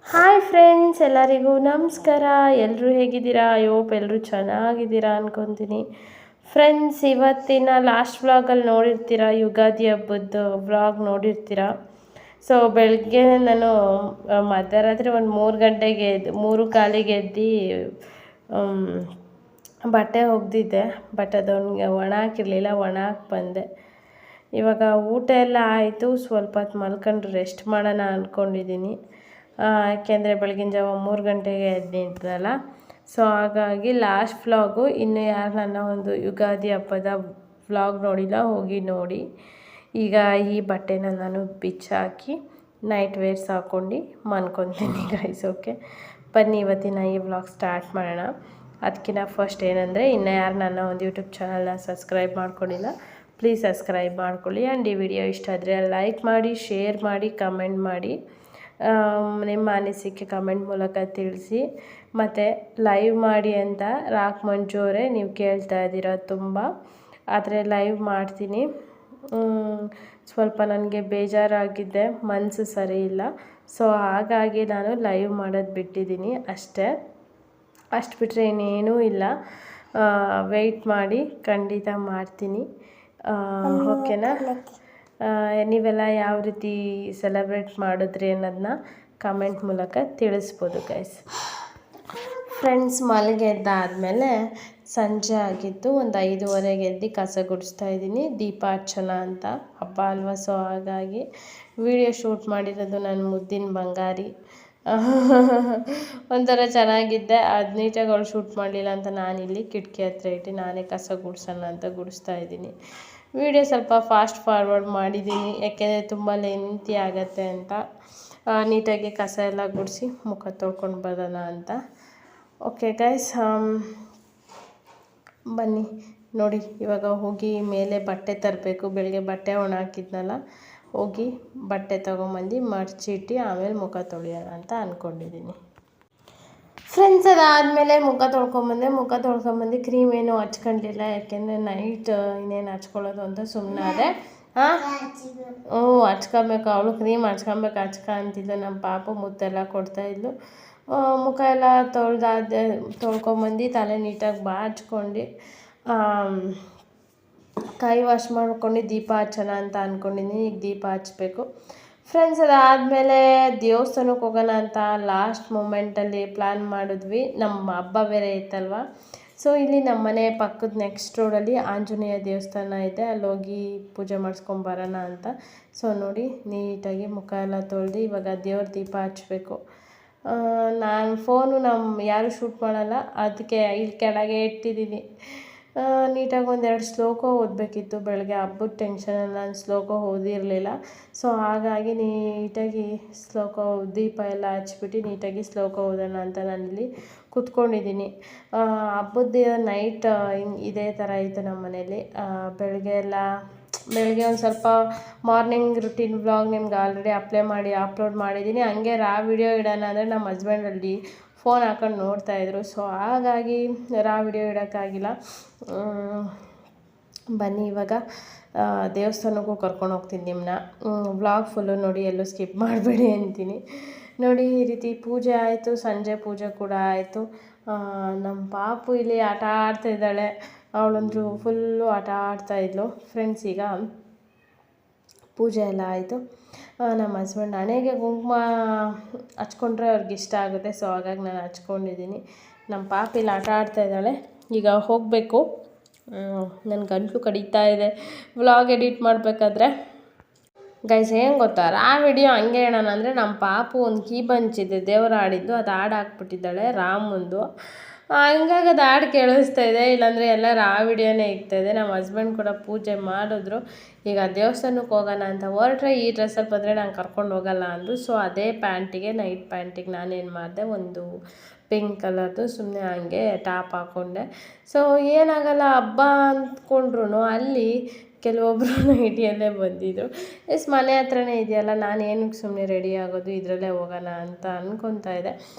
Hi friends, ಎಲ್ಲರಿಗೂ ನಮಸ್ಕಾರ. ಎಲ್ಲರೂ ಹೇಗಿದ್ದೀರಾ? ಹೋಪ್ ಎಲ್ಲರೂ ಚೆನ್ನಾಗಿದ್ದೀರಾ ಅನ್ಕೊತೀನಿ. ಫ್ರೆಂಡ್ಸ್, ಇವತ್ತಿನ ಲಾಸ್ಟ್ ವ್ಲಾಗಲ್ಲಿ ನೋಡಿರ್ತೀರ, ಯುಗಾದಿ ಹಬ್ಬದ ವ್ಲಾಗ್ ನೋಡಿರ್ತೀರ. ಸೊ ಬೆಳಗ್ಗೆ ನಾನು ಮಧ್ಯರಾತ್ರಿ ಒಂದು 3 ಗಂಟೆಗೆ ಎದ್ದು 3 ಕಾಲಿಗೆ ಎದ್ದು ಬಟ್ಟೆ ಒಗ್ದಿದ್ದೆ. ಬಟ್ ಅದೊಂದು ಒಣ ಹಾಕಿರಲಿಲ್ಲ, ಒಣ ಹಾಕಿ ಬಂದೆ. ಇವಾಗ ಊಟ ಎಲ್ಲ ಆಯಿತು. ಸ್ವಲ್ಪ ಹೊತ್ತು ಮಲ್ಕೊಂಡು ರೆಸ್ಟ್ ಮಾಡೋಣ ಅಂದ್ಕೊಂಡಿದ್ದೀನಿ. ಯಾಕೆಂದರೆ ಬೆಳಗಿನ ಜಾವ 3 ಗಂಟೆಗೆ ಎದ್ದು ನಿಂತಲ್ಲ. ಸೊ ಹಾಗಾಗಿ ಲಾಸ್ಟ್ ವ್ಲಾಗು. ಇನ್ನು ಯಾರು ನನ್ನ ಒಂದು ಯುಗಾದಿ ಹಬ್ಬದ ವ್ಲಾಗ್ ನೋಡಿಲ್ಲ, ಹೋಗಿ ನೋಡಿ. ಈಗ ಈ ಬಟ್ಟೆನ ನಾನು ಬಿಚ್ಚಾಕಿ ನೈಟ್ ವೇರ್ಸ್ ಹಾಕ್ಕೊಂಡು ಮನ್ಕೊತೀನಿ ಗೈಸ್. ಓಕೆ, ಬನ್ನಿ ಇವತ್ತಿನ ಈ ವ್ಲಾಗ್ ಸ್ಟಾರ್ಟ್ ಮಾಡೋಣ. ಅದಕ್ಕಿಂತ ಫಸ್ಟ್ ಏನಂದರೆ, ಇನ್ನು ಯಾರು ನನ್ನ ಒಂದು ಯೂಟ್ಯೂಬ್ ಚಾನಲ್ನ ಸಬ್ಸ್ಕ್ರೈಬ್ ಮಾಡ್ಕೊಂಡಿಲ್ಲ, ಪ್ಲೀಸ್ ಸಬ್ಸ್ಕ್ರೈಬ್ ಮಾಡ್ಕೊಳ್ಳಿ. ಆ್ಯಂಡ್ ಈ ವಿಡಿಯೋ ಇಷ್ಟ ಆದರೆ ಲೈಕ್ ಮಾಡಿ, ಶೇರ್ ಮಾಡಿ, ಕಮೆಂಟ್ ಮಾಡಿ. ನಿಮ್ಮ ಅನಿಸಿಕೆ ಕಮೆಂಟ್ ಮೂಲಕ ತಿಳಿಸಿ. ಮತ್ತು ಲೈವ್ ಮಾಡಿ ಅಂತ ರಾಕ್ ಮಂಜು ಅವರೇ ನೀವು ಕೇಳ್ತಾ ಇದ್ದೀರ ತುಂಬ. ಆದರೆ ಲೈವ್ ಮಾಡ್ತೀನಿ. ಸ್ವಲ್ಪ ನನಗೆ ಬೇಜಾರಾಗಿದ್ದೆ, ಮನಸ್ಸು ಸರಿ ಇಲ್ಲ. ಸೊ ಹಾಗಾಗಿ ನಾನು ಲೈವ್ ಮಾಡೋದು ಬಿಟ್ಟಿದ್ದೀನಿ ಅಷ್ಟೇ. ಅಷ್ಟು ಬಿಟ್ಟರೆ ಇನ್ನೇನೂ ಇಲ್ಲ. ವೆಯ್ಟ್ ಮಾಡಿ, ಖಂಡಿತ ಮಾಡ್ತೀನಿ. ಓಕೆನಾ? ನೀವೆಲ್ಲ ಯಾವ ರೀತಿ ಸೆಲೆಬ್ರೇಟ್ ಮಾಡಿದ್ರಿ ಅನ್ನೋದನ್ನ ಕಮೆಂಟ್ ಮೂಲಕ ತಿಳಿಸ್ಬೋದು ಗೈಸ್. ಫ್ರೆಂಡ್ಸ್, ಮಲಗೆದ್ದಾದಮೇಲೆ ಸಂಜೆ ಆಗಿತ್ತು. ಒಂದು 5:30ಗೆ ಎದ್ದು ಕಸ ಗುಡಿಸ್ತಾ ಇದ್ದೀನಿ. ದೀಪಾರ್ಚನ ಅಂತ ಹಬ್ಬ ಅಲ್ವಾ, ಸೊ ಹಾಗಾಗಿ ವಿಡಿಯೋ ಶೂಟ್ ಮಾಡಿರೋದು ನನ್ನ ಮುದ್ದಿನ ಬಂಗಾರಿ. ಒಂಥರ ಚೆನ್ನಾಗಿದ್ದೆ. ಅದು ನೀಟಾಗಿ ಅವಳು ಶೂಟ್ ಮಾಡಲಿಲ್ಲ ಅಂತ ನಾನಿಲ್ಲಿ ಕಿಟಕಿ ಹತ್ರ ಇಟ್ಟು ನಾನೇ ಕಸ ಗುಡಿಸೋಣ ಅಂತ ಗುಡಿಸ್ತಾ ಇದ್ದೀನಿ. ವಿಡಿಯೋ ಸ್ವಲ್ಪ ಫಾಸ್ಟ್ ಫಾರ್ವರ್ಡ್ ಮಾಡಿದ್ದೀನಿ, ಯಾಕೆಂದರೆ ತುಂಬ ಲೆಂತಿ ಆಗುತ್ತೆ ಅಂತ. ನೀಟಾಗಿ ಕಸ ಎಲ್ಲ ಗುಡಿಸಿ ಮುಖ ತೊಳ್ಕೊಂಡು ಬರೋಣ ಅಂತ. ಓಕೆ ಗೈಸ್, ಬನ್ನಿ ನೋಡಿ. ಇವಾಗ ಹೋಗಿ ಮೇಲೆ ಬಟ್ಟೆ ತರಬೇಕು. ಬೆಳಗ್ಗೆ ಬಟ್ಟೆ ಒಣ ಹಾಕಿದ್ನಲ್ಲ, ಹೋಗಿ ಬಟ್ಟೆ ತೊಗೊಂಬಂದು ಮಡಚಿಟ್ಟು ಆಮೇಲೆ ಮುಖ ತೊಳೆಯೋಣ ಅಂತ ಅಂದ್ಕೊಂಡಿದ್ದೀನಿ. ಫ್ರೆಂಡ್ಸ್, ಅದಾದಮೇಲೆ ಮುಖ ತೊಳ್ಕೊಂಬಂದು ಕ್ರೀಮ್ ಏನು ಹಚ್ಕೊಂಡಿಲ್ಲ, ಯಾಕೆಂದರೆ ನೈಟ್ ಇನ್ನೇನು ಹಚ್ಕೊಳ್ಳೋದು ಅಂತ ಸುಮ್ಮನೆ ಅದೇ. ಹಚ್ಕೊಬೇಕು. ಅವಳು ಕ್ರೀಮ್ ಹಚ್ಕೊಬೇಕು ಅಂತಿದ್ದು. ನಮ್ಮ ಪಾಪು ಮುತ್ತೆಲ್ಲ ಕೊಡ್ತಾಯಿದ್ಲು. ಮುಖ ಎಲ್ಲ ತೊಳ್ಕೊಂಬಂದು ತಲೆ ನೀಟಾಗಿ ಬಾಚ್ಕೊಂಡು ಕೈ ವಾಶ್ ಮಾಡ್ಕೊಂಡು ದೀಪ ಹಚ್ಚೋಣ ಅಂತ ಅಂದ್ಕೊಂಡಿದ್ದೀನಿ. ಈಗ ದೀಪ ಹಚ್ಚಬೇಕು. ಫ್ರೆಂಡ್ಸ್, ಅದಾದಮೇಲೆ ದೇವಸ್ಥಾನಕ್ಕೆ ಹೋಗೋಣ ಅಂತ ಲಾಸ್ಟ್ ಮೂಮೆಂಟಲ್ಲಿ ಪ್ಲ್ಯಾನ್ ಮಾಡಿದ್ವಿ. ನಮ್ಮ ಹಬ್ಬ ಬೇರೆ ಇತ್ತಲ್ವ. ಸೊ ಇಲ್ಲಿ ನಮ್ಮ ಮನೆ ಪಕ್ಕದ ನೆಕ್ಸ್ಟ್ ರೋಡಲ್ಲಿ ಆಂಜನೇಯ ದೇವಸ್ಥಾನ ಇದೆ. ಅಲ್ಲೋಗಿ ಪೂಜೆ ಮಾಡಿಸ್ಕೊಂಬರೋಣ ಅಂತ. ಸೊ ನೋಡಿ, ನೀಟಾಗಿ ಮುಖ ಎಲ್ಲ ತೊಳೆದು ಇವಾಗ ದೇವ್ರ ದೀಪ ಹಚ್ಚಬೇಕು. ನಾನು ಫೋನು ಯಾರೂ ಶೂಟ್ ಮಾಡಲ್ಲ, ಅದಕ್ಕೆ ಇಲ್ಲಿ ಕೆಳಗೆ ಇಟ್ಟಿದ್ದೀನಿ. ನೀಟಾಗಿ 1-2 ಶ್ಲೋಕ ಓದಬೇಕಿತ್ತು. ಬೆಳಗ್ಗೆ ಹಬ್ಬದ ಟೆನ್ಷನಲ್ಲಿ ನಾನು ಶ್ಲೋಕ ಓದಿರಲಿಲ್ಲ. ಸೊ ಹಾಗಾಗಿ ನೀಟಾಗಿ ದೀಪ ಎಲ್ಲ ಹಚ್ಬಿಟ್ಟು ನೀಟಾಗಿ ಶ್ಲೋಕ ಓದೋಣ ಅಂತ ನಾನಿಲ್ಲಿ ಕೂತ್ಕೊಂಡಿದ್ದೀನಿ. ಹಬ್ಬದ ನೈಟ್ ಇದೇ ಥರ ಇತ್ತು ನಮ್ಮ ಮನೇಲಿ. ಬೆಳಗ್ಗೆ ಒಂದು ಸ್ವಲ್ಪ ಮಾರ್ನಿಂಗ್ ರುಟೀನ್ ವ್ಲಾಗ್ ನಿಮ್ಗೆ ಆಲ್ರೆಡಿ ಅಪ್ಲೋಡ್ ಮಾಡಿದ್ದೀನಿ. ಹಂಗೆ ವಿಡಿಯೋ ಇಡೋಣ ಅಂದರೆ ನಮ್ಮ ಹಸ್ಬೆಂಡಲ್ಲಿ ಫೋನ್ ಹಾಕೊಂಡು ನೋಡ್ತಾಯಿದ್ರು. ಸೊ ಹಾಗಾಗಿ ವಿಡಿಯೋ ಇಡೋಕ್ಕಾಗಿಲ್ಲ. ಬನ್ನಿ ಇವಾಗ ದೇವಸ್ಥಾನಕ್ಕೂ ಕರ್ಕೊಂಡು ಹೋಗ್ತೀನಿ ನಿಮ್ಮನ್ನ. ವ್ಲಾಗ್ ಫುಲ್ಲು ನೋಡಿ, ಎಲ್ಲೂ ಸ್ಕಿಪ್ ಮಾಡಬೇಡಿ ಅಂತೀನಿ. ನೋಡಿ, ಈ ರೀತಿ ಪೂಜೆ ಆಯಿತು. ಸಂಜೆ ಪೂಜೆ ಕೂಡ ಆಯಿತು. ನಮ್ಮ ಪಾಪು ಇಲ್ಲಿ ಆಟ ಆಡ್ತಾಯಿದ್ದಾಳೆ. ಅವಳಂದ್ರು ಫುಲ್ಲು ಆಟ ಆಡ್ತಾಯಿದ್ಲು. ಫ್ರೆಂಡ್ಸ್, ಈಗ ಪೂಜೆ ಎಲ್ಲ ಆಯಿತು. ನಮ್ಮ ಹಸ್ಬೆಂಡ್ ಹಣೆಗೆ ಕುಂಕುಮ ಹಚ್ಕೊಂಡ್ರೆ ಅವ್ರಿಗೆ ಇಷ್ಟ ಆಗುತ್ತೆ. ಸೊ ಹಾಗಾಗಿ ನಾನು ಹಚ್ಕೊಂಡಿದ್ದೀನಿ. ನಮ್ಮ ಪಾಪ ಇಲ್ಲಿ ಆಟ ಆಡ್ತಾಯಿದ್ದಾಳೆ. ಈಗ ಹೋಗಬೇಕು. ನನ್ನ ಗಂಟಲು ಕಡಿತಾ ಇದೆ ವ್ಲಾಗ್ ಎಡಿಟ್ ಮಾಡಬೇಕಾದ್ರೆ. ಗೈಸ್, ಏನು ಗೊತ್ತಾ, ವಿಡಿಯೋ ಹಂಗೆ ಹೇಳೋಣ ಅಂದರೆ ನಮ್ಮ ಪಾಪು ಒಂದು ಕೀ ಬಂಚಿದೆ ದೇವರ ಹಾಡಿದ್ದು, ಅದು ಹಾಡು ಹಾಕ್ಬಿಟ್ಟಿದ್ದಾಳೆ ರಾಮಂದು. ಹಂಗಾಗಿ ಅದು ಹಾಡು ಕೇಳಿಸ್ತಾ ಇದೆ. ಇಲ್ಲಾಂದರೆ ಎಲ್ಲ ವಿಡಿಯೋನೇ ಇಗ್ತಾಯಿದೆ. ನಮ್ಮ ಹಸ್ಬೆಂಡ್ ಕೂಡ ಪೂಜೆ ಮಾಡಿದ್ರು. ಈಗ ದೇವಸ್ಥಾನಕ್ಕೆ ಹೋಗೋಣ ಅಂತ ಹೊರಟ್ರೆ ಈ ಡ್ರೆಸ್ಸಲ್ಲಿ ಬಂದರೆ ನಾನು ಕರ್ಕೊಂಡು ಹೋಗಲ್ಲ ಅಂದರು. ಸೊ ಅದೇ ನೈಟ್ ಪ್ಯಾಂಟಿಗೆ ನಾನೇನು ಮಾಡಿದೆ, ಒಂದು ಪಿಂಕ್ ಕಲರ್ದು ಸುಮ್ಮನೆ ಹಂಗೆ ಟಾಪ್ ಹಾಕ್ಕೊಂಡೆ. ಸೊ ಏನಾಗಲ್ಲ, ಹಬ್ಬ ಅಂದ್ಕೊಂಡ್ರು ಅಲ್ಲಿ ಕೆಲವೊಬ್ಬರು ನೈಟಿಯಲ್ಲೇ ಬಂದಿದ್ದರು. ಮನೆ ಹತ್ರನೇ ಇದೆಯಲ್ಲ, ನಾನು ಏನಕ್ಕೆ ಸುಮ್ಮನೆ ರೆಡಿ ಆಗೋದು, ಇದರಲ್ಲೇ ಹೋಗೋಣ ಅಂತ ಅಂದ್ಕೊತಾ ಇದ್ದೆ.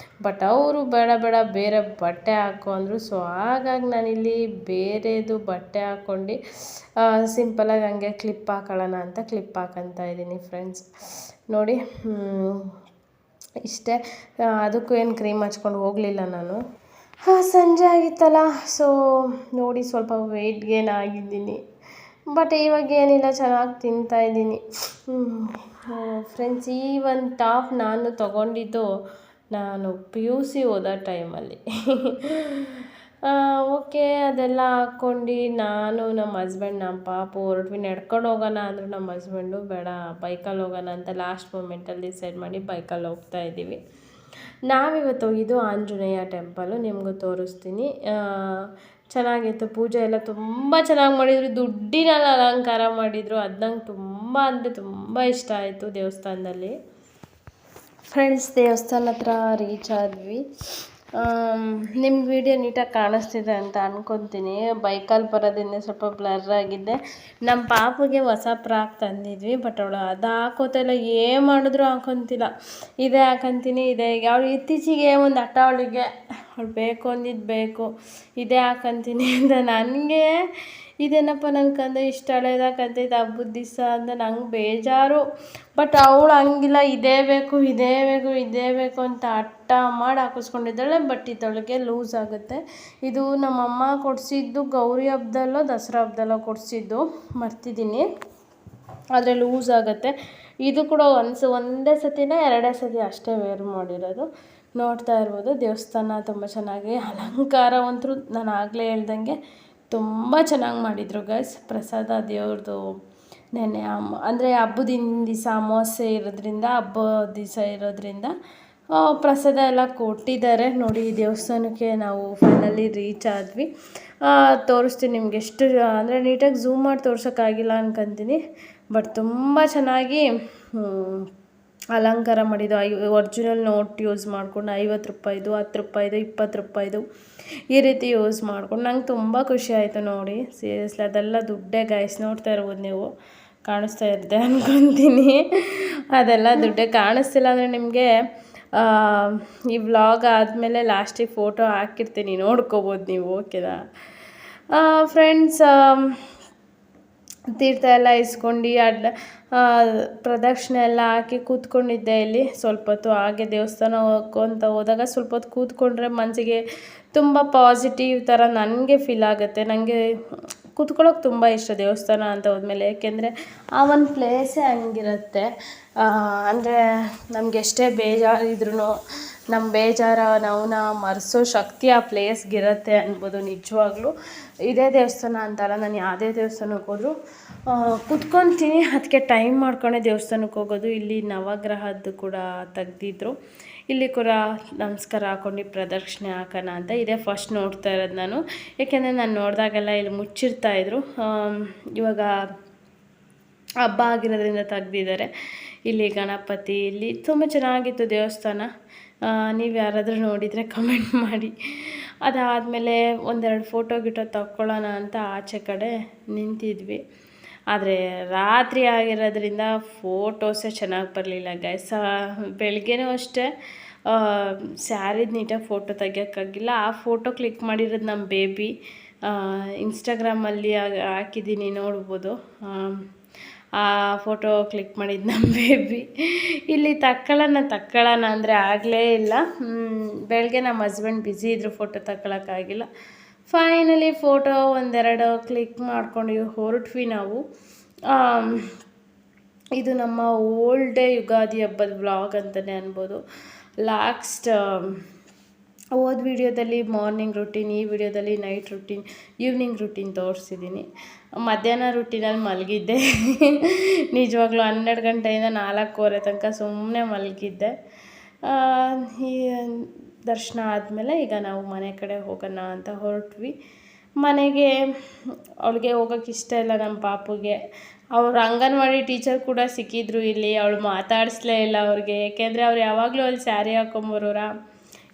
ಬಟ್ ಅವರು ಬೇಡ ಬೇರೆ ಬಟ್ಟೆ ಹಾಕೋ ಅಂದರು. ಸೊ ಹಾಗಾಗಿ ನಾನಿಲ್ಲಿ ಬೇರೆದು ಬಟ್ಟೆ ಹಾಕ್ಕೊಂಡು ಸಿಂಪಲಾಗಿ ಹಂಗೆ ಕ್ಲಿಪ್ ಹಾಕೊಳ್ಳೋಣ ಅಂತ ಕ್ಲಿಪ್ ಹಾಕೊತಾ ಇದ್ದೀನಿ. ಫ್ರೆಂಡ್ಸ್ ನೋಡಿ, ಇಷ್ಟೇ. ಅದಕ್ಕೂ ಏನು ಕ್ರೀಮ್ ಹಚ್ಕೊಂಡು ಹೋಗಲಿಲ್ಲ ನಾನು. ಸಂಜೆ ಆಗಿತ್ತಲ್ಲ, ಸೊ ನೋಡಿ ಸ್ವಲ್ಪ ವೆಯ್ಟ್ ಗೇನ್ ಆಗಿದ್ದೀನಿ. ಬಟ್ ಇವಾಗ ಏನಿಲ್ಲ, ಚೆನ್ನಾಗಿ ತಿಂತಾಯಿದ್ದೀನಿ. ಫ್ರೆಂಡ್ಸ್, ಈ ಒಂದು ಟಾಪ್ ನಾನು ತೊಗೊಂಡಿದ್ದು ನಾನು PUC ಓದೋ ಟೈಮಲ್ಲಿ. ಓಕೆ, ಅದೆಲ್ಲ ಹಾಕ್ಕೊಂಡು ನಾನು ನಮ್ಮ ಹಸ್ಬೆಂಡ್ ನಮ್ಮ ಪಾಪು ಹೊರಟ್ವಿ. ನಡ್ಕೊಂಡು ಹೋಗೋಣ ಅಂದರು ನಮ್ಮ ಹಸ್ಬೆಂಡು. ಬೇಡ, ಬೈಕಲ್ಲಿ ಹೋಗೋಣ ಅಂತ ಲಾಸ್ಟ್ ಮೂಮೆಂಟಲ್ಲಿ ಡಿಸೈಡ್ ಮಾಡಿ ಬೈಕಲ್ಲಿ ಹೋಗ್ತಾ ಇದ್ದೀವಿ. ನಾವಿವತ್ತು ಹೋಗಿದ್ದು ಆಂಜನೇಯ ಟೆಂಪಲು, ನಿಮಗೂ ತೋರಿಸ್ತೀನಿ. ಚೆನ್ನಾಗಿತ್ತು. ಪೂಜೆ ಎಲ್ಲ ತುಂಬ ಚೆನ್ನಾಗಿ ಮಾಡಿದರು. ದುಡ್ಡಿನಲ್ಲಿ ಅಲಂಕಾರ ಮಾಡಿದರು. ಅದು ನಂಗೆ ತುಂಬ ಅಂದರೆ ತುಂಬ ಇಷ್ಟ ಆಯಿತು ದೇವಸ್ಥಾನದಲ್ಲಿ. ಫ್ರೆಂಡ್ಸ್, ದೇವಸ್ಥಾನ ಹತ್ರ ರೀಚ್ ಆದ್ವಿ. ನಿಮ್ಗೆ ವಿಡಿಯೋ ನೀಟಾಗಿ ಕಾಣಿಸ್ತಿದೆ ಅಂತ ಅನ್ಕೊತೀನಿ. ಬೈಕಲ್ಲಿ ಬರೋದ್ರಿಂದ ಸ್ವಲ್ಪ ಬ್ಲರ್ ಆಗಿದ್ದೆ. ನಮ್ಮ ಪಾಪುಗೆ ಹೊಸ ಫ್ರಾಕ್ ತಂದಿದ್ವಿ, ಬಟ್ ಅವಳು ಅದು ಹಾಕೋತಿಲ್ಲ. ಏನು ಮಾಡಿದ್ರು ಹಾಕೊತಿಲ್ಲ. ಇದೇ ಹಾಕೊಂತೀನಿ, ಇದೇ ಅವಳು ಇತ್ತೀಚೆಗೆ ಒಂದು ಹಠ, ಅವಳಿಗೆ ಅವಳು ಬೇಕು ಅಂದಿದ್ದು ಬೇಕು, ಇದೇ ಹಾಕೊಂತೀನಿ ಅಂತ. ನನಗೆ ಇದೇನಪ್ಪ ನನ್ನ ಕಂದ ಇಷ್ಟು ಹಳೇದಾಕಂತೈತೆ ಹಬ್ಬದ ದಿವಸ ಅಂತ ನಂಗೆ ಬೇಜಾರು. ಬಟ್ ಅವಳು ಹಂಗಿಲ್ಲ, ಇದೇ ಬೇಕು ಇದೇ ಬೇಕು ಇದೇ ಬೇಕು ಅಂತ ಹಠ ಮಾಡಿ ಹಾಕಿಸ್ಕೊಂಡಿದ್ದಾಳೆ. ಬಟ್ ಇದೊಳಗೆ ಲೂಸ್ ಆಗುತ್ತೆ. ಇದು ನಮ್ಮಮ್ಮ ಕೊಡಿಸಿದ್ದು ಗೌರಿ ಹಬ್ದಲ್ಲೋ ದಸರಾ ಹಬ್ದಲ್ಲೋ ಕೊಡಿಸಿದ್ದು, ಮರ್ತಿದ್ದೀನಿ. ಆದರೆ ಲೂಸ್ ಆಗುತ್ತೆ. ಇದು ಕೂಡ ಒಂದೇ ಸತಿನ ಎರಡೇ ಸತಿ ಅಷ್ಟೇ ವೇರ್ ಮಾಡಿರೋದು. ನೋಡ್ತಾ ಇರ್ಬೋದು. ದೇವಸ್ಥಾನ ತುಂಬ ಚೆನ್ನಾಗಿ ಅಲಂಕಾರವಂತರೂ ನಾನು ಆಗಲೇ ಹೇಳ್ದಂಗೆ ತುಂಬ ಚೆನ್ನಾಗಿ ಮಾಡಿದರು ಗೈಸ್. ಪ್ರಸಾದ ದೇವ್ರದ್ದು ನೆನ್ನೆ ಅಂದರೆ ಹಬ್ಬದ ದಿವಸ ಅಮಾವಾಸ್ಯೆ ಇರೋದ್ರಿಂದ, ಹಬ್ಬದ ದಿವಸ ಇರೋದ್ರಿಂದ ಪ್ರಸಾದ ಎಲ್ಲ ಕೊಟ್ಟಿದ್ದಾರೆ. ನೋಡಿ, ದೇವಸ್ಥಾನಕ್ಕೆ ನಾವು ಫೈನಲಿ ರೀಚ್ ಆದ್ವಿ. ತೋರಿಸ್ತೀನಿ ನಿಮ್ಗೆ. ಎಷ್ಟು ಅಂದರೆ ನೀಟಾಗಿ ಝೂಮ್ ಮಾಡಿ ತೋರ್ಸೋಕ್ಕಾಗಿಲ್ಲ ಅನ್ಕೊತೀನಿ. ಬಟ್ ತುಂಬ ಚೆನ್ನಾಗಿ ಅಲಂಕಾರ ಮಾಡಿದ್ದು. ಒರಿಜಿನಲ್ ನೋಟ್ ಯೂಸ್ ಮಾಡಿಕೊಂಡು 50 ರೂಪಾಯಿದು, 10 ರೂಪಾಯಿದು, 20 ರೂಪಾಯಿದು ಈ ರೀತಿ ಯೂಸ್ ಮಾಡ್ಕೊಂಡು ನಂಗೆ ತುಂಬ ಖುಷಿ ಆಯಿತು ನೋಡಿ. ಸೀರಿಯಸ್ಲಿ ಅದೆಲ್ಲ ದುಡ್ಡೇ ಗೈಸ್. ನೋಡ್ತಾ ಇರ್ಬೋದು ನೀವು, ಕಾಣಿಸ್ತಾ ಇರುತ್ತೆ ಅನ್ಕೊತೀನಿ. ಅದೆಲ್ಲ ದುಡ್ಡೇ. ಕಾಣಿಸ್ತಿಲ್ಲ ಅಂದರೆ ನಿಮಗೆ ಈ ವ್ಲಾಗ್ ಆದಮೇಲೆ ಲಾಸ್ಟಿಗೆ ಫೋಟೋ ಹಾಕಿರ್ತೀನಿ, ನೋಡ್ಕೋಬೋದು ನೀವು. ಓಕೆನಾ ಫ್ರೆಂಡ್ಸ್? ತೀರ್ಥ ಎಲ್ಲ ಇಸ್ಕೊಂಡು ಪ್ರದಕ್ಷಿಣೆ ಎಲ್ಲ ಹಾಕಿ ಕೂತ್ಕೊಂಡಿದ್ದೆ ಇಲ್ಲಿ ಸ್ವಲ್ಪ ಹೊತ್ತು. ಹಾಗೆ ದೇವಸ್ಥಾನ ಹೋಗ್ಕೊಂತ ಹೋದಾಗ ಸ್ವಲ್ಪ ಹೊತ್ತು ಕೂತ್ಕೊಂಡ್ರೆ ಮನಸ್ಸಿಗೆ ತುಂಬ ಪಾಸಿಟಿವ್ ಥರ ನನಗೆ ಫೀಲ್ ಆಗುತ್ತೆ. ನನಗೆ ಕೂತ್ಕೊಳ್ಳೋಕೆ ತುಂಬ ಇಷ್ಟ ದೇವಸ್ಥಾನ ಅಂತ ಹೋದ್ಮೇಲೆ. ಏಕೆಂದರೆ ಆ ಒಂದು ಪ್ಲೇಸೇ ಹಂಗಿರುತ್ತೆ. ಅಂದರೆ ನಮ್ಗೆ ಎಷ್ಟೇ ಬೇಜಾರಿದ್ರೂ ನಮ್ಮ ಬೇಜಾರ ನೋವನ್ನ ಮರೆಸೋ ಶಕ್ತಿ ಆ ಪ್ಲೇಸ್ಗಿರುತ್ತೆ ಅನ್ಬೋದು. ನಿಜವಾಗ್ಲೂ ಇದೇ ದೇವಸ್ಥಾನ ಅಂತಲ್ಲ, ನಾನು ಯಾವುದೇ ದೇವಸ್ಥಾನಕ್ಕೆ ಹೋದರೂ ಕೂತ್ಕೊತೀನಿ. ಅದಕ್ಕೆ ಟೈಮ್ ಮಾಡ್ಕೊಂಡೆ ದೇವಸ್ಥಾನಕ್ಕೆ ಹೋಗೋದು. ಇಲ್ಲಿ ನವಗ್ರಹದ್ದು ಕೂಡ ತೆಗ್ದಿದ್ರು. ಇಲ್ಲಿ ಕೂಡ ನಮಸ್ಕಾರ ಹಾಕ್ಕೊಂಡು ಪ್ರದಕ್ಷಿಣೆ ಹಾಕೋಣ ಅಂತ. ಇದೇ ಫಸ್ಟ್ ನೋಡ್ತಾ ಇರೋದು ನಾನು. ಏಕೆಂದರೆ ನಾನು ನೋಡಿದಾಗೆಲ್ಲ ಇಲ್ಲಿ ಮುಚ್ಚಿರ್ತಾಯಿದ್ರು. ಇವಾಗ ಹಬ್ಬ ಆಗಿರೋದ್ರಿಂದ ತೆಗ್ದಿದ್ದಾರೆ. ಇಲ್ಲಿ ಗಣಪತಿ, ಇಲ್ಲಿ ತುಂಬ ಚೆನ್ನಾಗಿತ್ತು ದೇವಸ್ಥಾನ. ನೀವು ಯಾರಾದರೂ ನೋಡಿದರೆ ಕಮೆಂಟ್ ಮಾಡಿ. ಅದಾದಮೇಲೆ ಒಂದೆರಡು ಫೋಟೋ ತಗೊಳ್ಳೋಣ ಅಂತ ಆಚೆ ಕಡೆ ನಿಂತಿದ್ವಿ. ಆದರೆ ರಾತ್ರಿ ಆಗಿರೋದ್ರಿಂದ ಫೋಟೋಸೇ ಚೆನ್ನಾಗಿ ಬರಲಿಲ್ಲ ಗೈಸ್. ಬೆಳಗ್ಗೆನೂ ಅಷ್ಟೇ ಸ್ಯಾರಿದು ನೀಟಾಗಿ ಫೋಟೋ ತೆಗಿಯೋಕ್ಕಾಗಿಲ್ಲ. ಆ ಫೋಟೋ ಕ್ಲಿಕ್ ಮಾಡಿರೋದು ನಮ್ಮ ಬೇಬಿ. ಇನ್ಸ್ಟಾಗ್ರಾಮಲ್ಲಿ ಹಾಕಿದ್ದೀನಿ, ನೋಡ್ಬೋದು. ಆ ಫೋಟೋ ಕ್ಲಿಕ್ ಮಾಡಿದ್ದು ನಮ್ಮ ಬೇಬಿ. ಇಲ್ಲಿ ತಕ್ಕೊಳ್ಳೋಣ ಅಂದರೆ ಆಗಲೇ ಇಲ್ಲ. ಬೆಳಗ್ಗೆ ನಮ್ಮ ಹಸ್ಬೆಂಡ್ ಬ್ಯುಸಿ ಇದ್ದರು, ಫೋಟೋ ತಗೊಳಕ್ಕಾಗಿಲ್ಲ. ಫೈನಲಿ ಫೋಟೋ ಒಂದೆರಡು ಕ್ಲಿಕ್ ಮಾಡ್ಕೊಂಡು ಹೊರಟ್ವಿ ನಾವು. ಇದು ನಮ್ಮ ಓಲ್ಡ್ ಡೇ ಯುಗಾದಿ ಹಬ್ಬದ ವ್ಲಾಗ್ ಅಂತಲೇ ಅನ್ಬೋದು. ಲಾಸ್ಟ್ ಹೋದ ವಿಡಿಯೋದಲ್ಲಿ ಮಾರ್ನಿಂಗ್ ರೂಟೀನ್, ಈ ವಿಡಿಯೋದಲ್ಲಿ ನೈಟ್ ರೂಟೀನ್, ಈವ್ನಿಂಗ್ ರೂಟೀನ್ ತೋರಿಸಿದ್ದೀನಿ. ಮಧ್ಯಾಹ್ನ ರೂಟೀನಲ್ಲಿ ಮಲಗಿದ್ದೆ. ನಿಜವಾಗ್ಲೂ 12 ಗಂಟೆಯಿಂದ 4:15 ತನಕ ಸುಮ್ಮನೆ ಮಲಗಿದ್ದೆ. ಈ ದರ್ಶನ ಆದಮೇಲೆ ಈಗ ನಾವು ಮನೆ ಕಡೆ ಹೋಗೋಣ ಅಂತ ಹೊರಟ್ವಿ. ಮನೆಗೆ ಅವಳಿಗೆ ಹೋಗೋಕ್ಕೆ ಇಷ್ಟ ಇಲ್ಲ ನಮ್ಮ ಪಾಪುಗೆ. ಅವ್ರು ಅಂಗನವಾಡಿ ಟೀಚರ್ ಕೂಡ ಸಿಕ್ಕಿದ್ರು ಇಲ್ಲಿ. ಅವಳು ಮಾತಾಡಿಸ್ಲೇ ಇಲ್ಲ ಅವ್ರಿಗೆ. ಏಕೆಂದರೆ ಅವ್ರು ಯಾವಾಗಲೂ ಅಲ್ಲಿ ಸ್ಯಾರಿ ಹಾಕ್ಕೊಂಬರೋರ,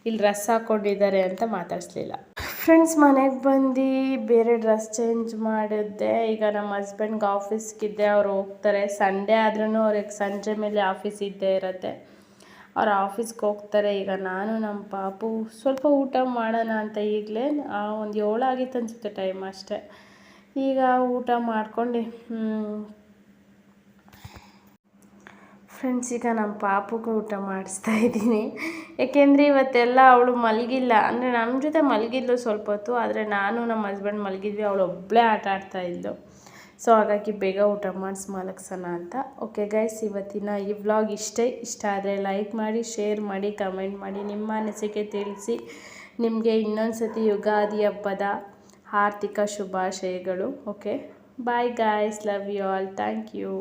ಇಲ್ಲಿ ಡ್ರೆಸ್ ಹಾಕ್ಕೊಂಡಿದ್ದಾರೆ ಅಂತ ಮಾತಾಡಿಸ್ಲಿಲ್ಲ. ಫ್ರೆಂಡ್ಸ್, ಮನೆಗೆ ಬಂದು ಬೇರೆ ಡ್ರೆಸ್ ಚೇಂಜ್ ಮಾಡಿದ್ದೆ. ಈಗ ನಮ್ಮ ಹಸ್ಬೆಂಡ್ಗೆ ಆಫೀಸ್ಗಿದ್ದೆ, ಅವ್ರು ಹೋಗ್ತಾರೆ. ಸಂಡೇ ಆದ್ರೂ ಅವ್ರಿಗೆ ಸಂಜೆ ಮೇಲೆ ಆಫೀಸ್ ಇದ್ದೇ ಇರುತ್ತೆ. ಅವ್ರು ಆಫೀಸ್ಗೆ ಹೋಗ್ತಾರೆ. ಈಗ ನಾನು ನಮ್ಮ ಪಾಪು ಸ್ವಲ್ಪ ಊಟ ಮಾಡೋಣ ಅಂತ ಈಗಲೇ ಒಂದು 7 ಆಗಿತ್ತು ಅನಿಸುತ್ತೆ ಟೈಮ್ ಅಷ್ಟೇ. ಈಗ ಊಟ ಮಾಡ್ಕೊಂಡು ಫ್ರೆಂಡ್ಸ್, ಈಗ ನಮ್ಮ ಪಾಪುಗೂ ಊಟ ಮಾಡಿಸ್ತಾ ಇದ್ದೀನಿ. ಏಕೆಂದರೆ ಇವತ್ತೆಲ್ಲ ಅವಳು ಮಲಗಿಲ್ಲ. ಅಂದರೆ ನಮ್ಮ ಜೊತೆ ಮಲಗಿದ್ಲು ಸ್ವಲ್ಪ ಹೊತ್ತು, ಆದರೆ ನಾನು ನಮ್ಮ ಹಸ್ಬೆಂಡ್ ಮಲಗಿದ್ವಿ, ಅವಳು ಒಬ್ಬಳೇ ಆಟ ಆಡ್ತಾಯಿದ್ಲು. ಸೊ ಹಾಗಾಗಿ ಬೇಗ ಊಟ ಮಾಡಿಸಿ ಮಲಗ್ಸೋಣ ಅಂತ. ಓಕೆ ಗೈಸ್, ಇವತ್ತಿನ ಈ ವ್ಲಾಗ್ ಇಷ್ಟೇ. ಇಷ್ಟ ಆದರೆ ಲೈಕ್ ಮಾಡಿ, ಶೇರ್ ಮಾಡಿ, ಕಮೆಂಟ್ ಮಾಡಿ, ನಿಮ್ಮ ಅನಿಸಿಕೆ ತಿಳಿಸಿ. ನಿಮಗೆ ಇನ್ನೊಂದು ಸತಿ ಯುಗಾದಿ ಹಬ್ಬದ ಆರ್ಥಿಕ ಶುಭಾಶಯಗಳು. Okay, bye guys, love you all, thank you.